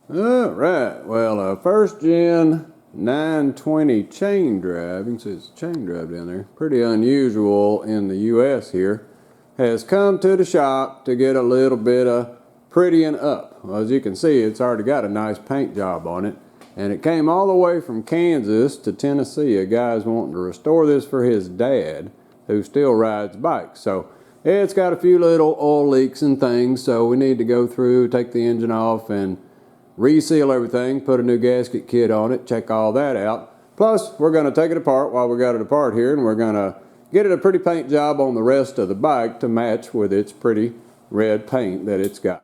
All right, well, first gen 920 chain drive, you can see it's a chain drive down there, pretty unusual in the US here, has come to the shop to get a little bit of prettying up. Well, as you can see, it's already got a nice paint job on it, and it came all the way from Kansas to Tennessee. A guy's wanting to restore this for his dad, who still rides bikes. So it's got a few little oil leaks and things, so we need to go through, take the engine off, and reseal everything, put a new gasket kit on it, check all that out. Plus, we're going to take it apart while we got it apart here, and we're going to get it a pretty paint job on the rest of the bike to match with its pretty red paint that it's got.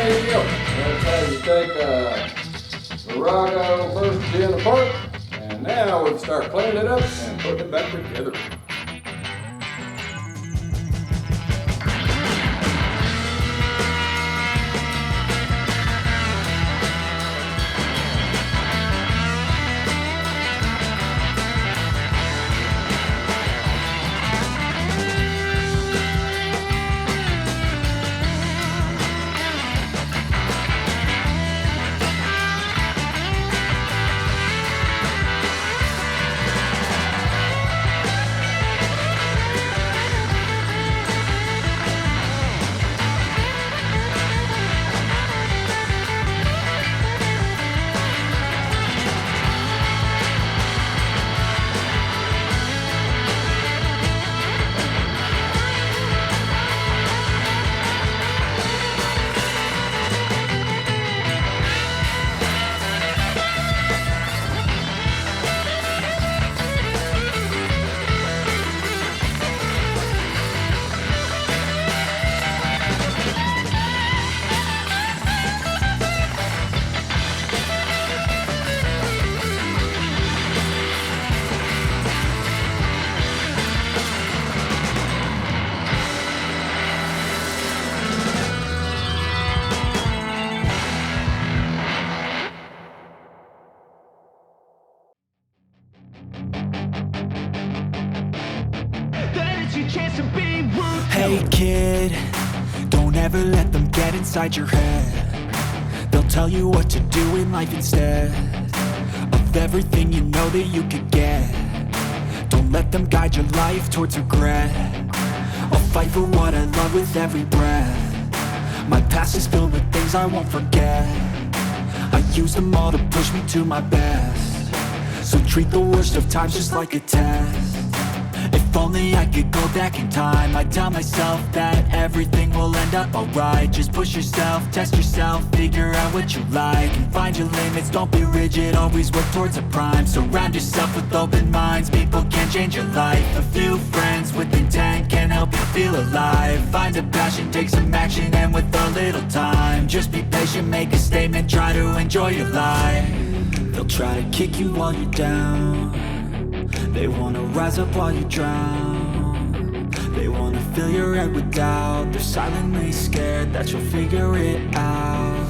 you go. That's how you take a Virago first gen apart. And now we can start cleaning it up and putting it back together. Hey kid, don't ever let them get inside your head. They'll tell you what to do in life instead of everything you know that you could get. Don't let them guide your life towards regret. I'll fight for what I love with every breath. My past is filled with things I won't forget. I use them all to push me to my best. So treat the worst of times just like a test. If only I could go back in time, I'd tell myself that everything will end up alright. Just push yourself, test yourself, figure out what you like, and find your limits, don't be rigid, always work towards a prime. Surround yourself with open minds, people can change your life. A few friends with intent can help you feel alive. Find a passion, take some action, and with a little time, just be patient, make a statement, try to enjoy your life. They'll try to kick you while you're down. They wanna rise up while you drown. They wanna fill your head with doubt. They're silently scared that you'll figure it out.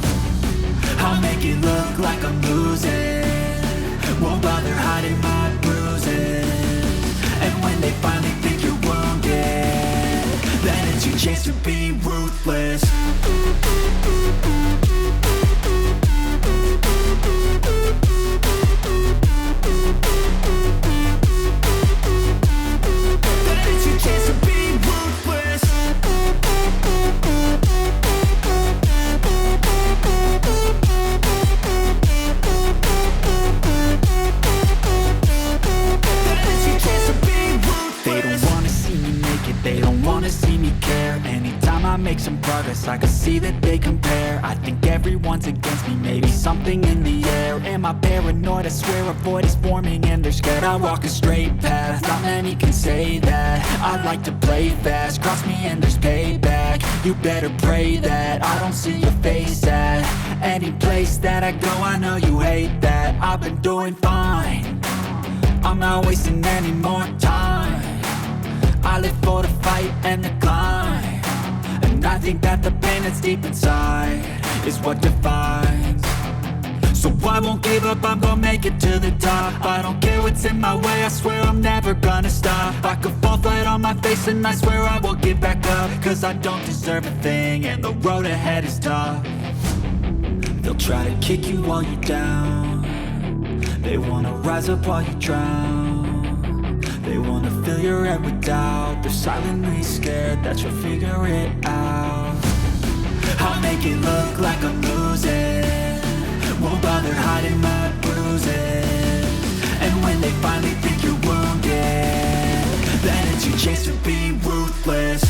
I'll make it look like I'm losing, won't bother hiding my bruises. And when they finally think you're wounded, then it's your chance to be ruthless. Make some progress, I can see that they compare. I think everyone's against me, maybe something in the air. Am I paranoid? I swear a void is forming and they're scared. I walk a straight path, not many can say that. I like to play fast, cross me and there's payback. You better pray that I don't see your face at any place that I go. I know you hate that. I've been doing fine, I'm not wasting any more time. I live for the fight and the climb. And I think that the pain that's deep inside is what defines. So I won't give up, I'm gonna make it to the top. I don't care what's in my way, I swear I'm never gonna stop. I could fall flat on my face and I swear I will get back up. Cause I don't deserve a thing and the road ahead is tough. They'll try to kick you while you're down. They wanna rise up while you drown. They wanna fill your head with doubt. They're silently scared that you'll figure it out. I'll make it look like I'm losing, won't bother hiding my bruises. And when they finally think you're wounded, then it's your chance to be ruthless.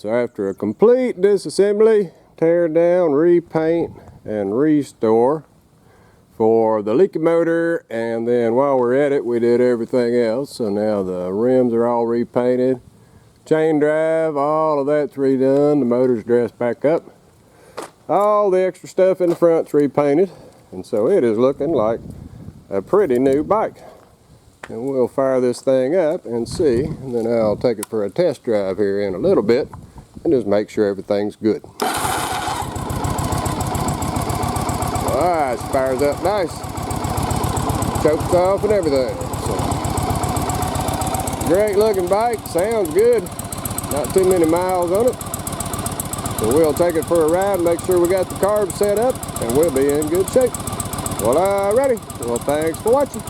So after a complete disassembly, tear down, repaint, and restore for the leaky motor, and then while we're at it, we did everything else. So now the rims are all repainted, chain drive, all of that's redone, the motor's dressed back up. All the extra stuff in the front's repainted, and so it is looking like a pretty new bike. And we'll fire this thing up and see, and then I'll take it for a test drive here in a little bit and just make sure everything's good. Alright, fires up nice. Chokes off and everything. So, great looking bike, sounds good. Not too many miles on it. So we'll take it for a ride and make sure we got the carbs set up, and we'll be in good shape. Well, alrighty. Well, thanks for watching.